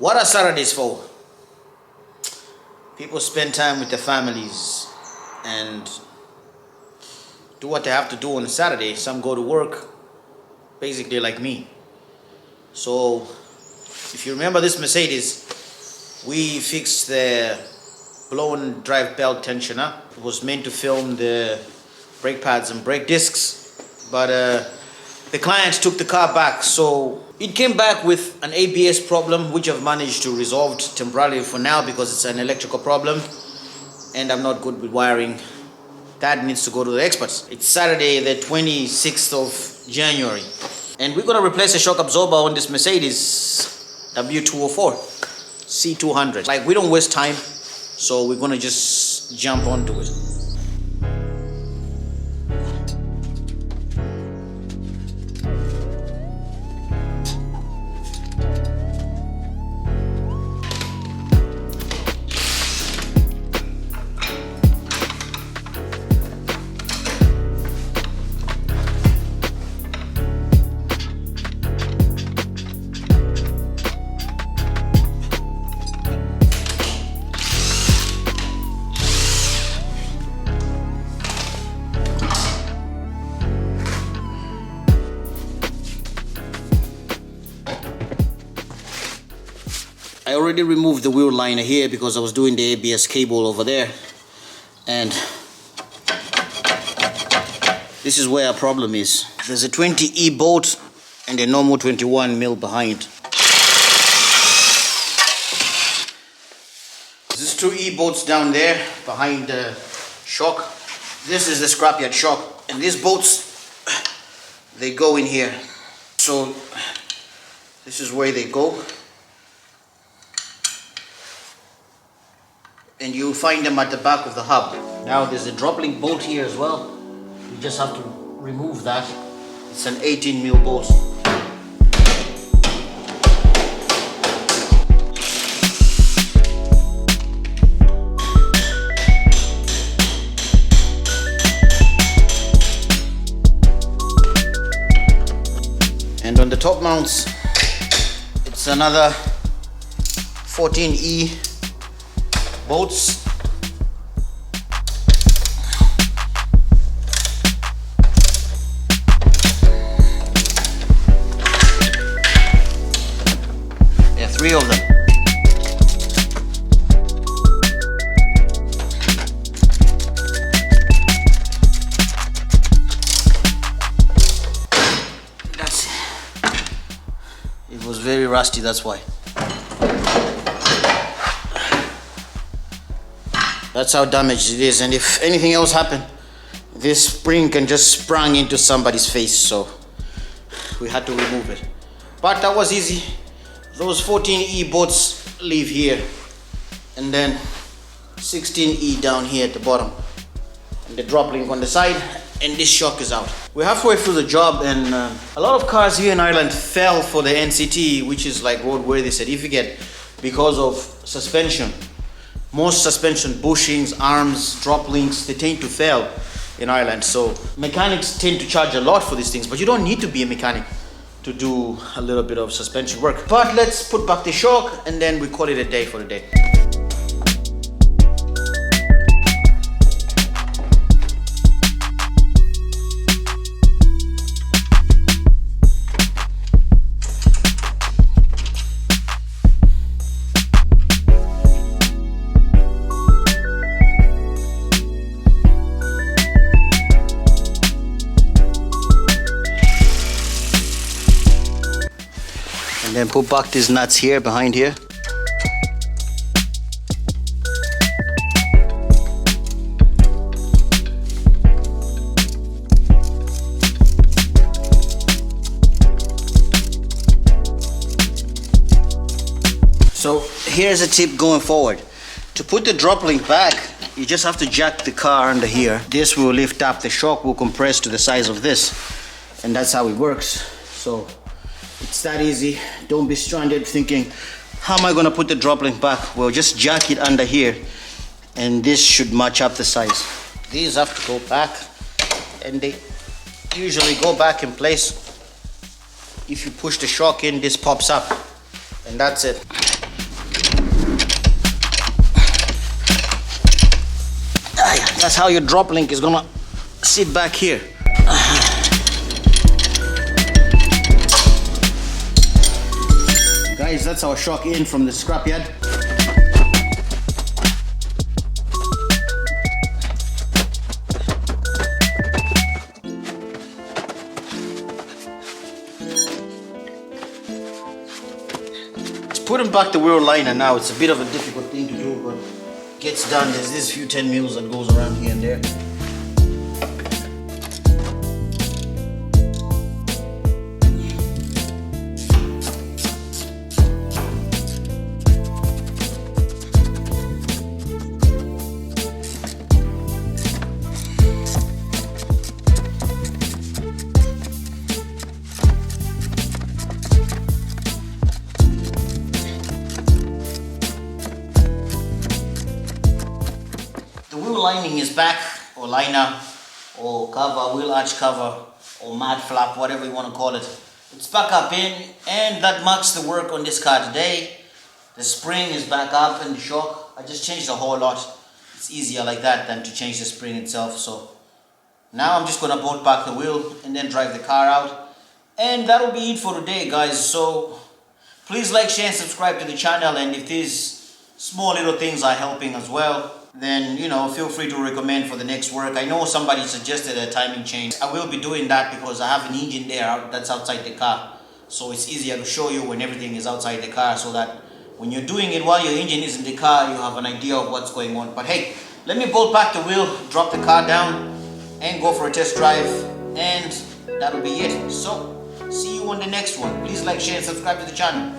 What are Saturdays for? People spend time with their families and do what they have to do on a Saturday. Some go to work, basically like me. So if you remember this Mercedes, we fixed the blown drive belt tensioner. It was meant to film the brake pads and brake discs, but the client took the car back, so it came back with an ABS problem, which I've managed to resolve temporarily for now because it's an electrical problem and I'm not good with wiring. That needs to go to the experts. It's Saturday the 26th of January and we're gonna replace a shock absorber on this Mercedes W204 C200. Like, we don't waste time, so we're gonna just jump onto it. I already removed the wheel liner here because I was doing the ABS cable over there, and this is where our problem is. There's a 20E bolt and a normal 21mm behind. There's 2 E bolts down there behind the shock. This is the scrapyard shock, and these bolts, they go in here. So this is where they go. And you'll find them at the back of the hub. Now there's a drop link bolt here as well. You just have to remove that. It's an 18mm bolt. And on the top mounts, it's another 14E bolts. There are 3 of them. That's it. It was very rusty, that's why. That's how damaged it is, and if anything else happened, this spring can just sprung into somebody's face, so we had to remove it. But that was easy. Those 14E bolts leave here, and then 16E down here at the bottom, and the drop link on the side, and this shock is out. We're halfway through the job, and a lot of cars here in Ireland fell for the NCT, which is like roadworthy certificate, because of suspension. Most suspension bushings, arms, drop links, they tend to fail in Ireland. So mechanics tend to charge a lot for these things, but you don't need to be a mechanic to do a little bit of suspension work. But let's put back the shock and then we call it a day for the day. And then put back these nuts here, behind here. So here's a tip going forward. To put the drop link back, you just have to jack the car under here. This will lift up, the shock will compress to the size of this, and that's how it works. So it's that easy. Don't be stranded thinking, how am I going to put the drop link back? Well, just jack it under here and this should match up the size. These have to go back, and they usually go back in place. If you push the shock in, this pops up, and that's it. That's how your drop link is gonna sit back here. Guys, that's our shock in from the scrapyard. Putting back the wheel liner now, it's a bit of a difficult thing to do, but it gets done. There's this few 10 mils that goes around here and there. The wheel lining is back, or liner, or cover, wheel arch cover, or mat flap, whatever you want to call it. It's back up in, and that marks the work on this car today. The spring is back up in the shock. I just changed a whole lot. It's easier like that than to change the spring itself. So now I'm just going to bolt back the wheel and then drive the car out. And that'll be it for today, guys. So please like, share, and subscribe to the channel. And if these small little things are helping as well, then, you know, feel free to recommend for the next work. I know somebody suggested a timing chain. I will be doing that because I have an engine there that's outside the car. So it's easier to show you when everything is outside the car, so that when you're doing it while your engine is in the car, you have an idea of what's going on. But hey, let me bolt back the wheel, drop the car down, and go for a test drive. And that'll be it. So see you on the next one. Please like, share, and subscribe to the channel.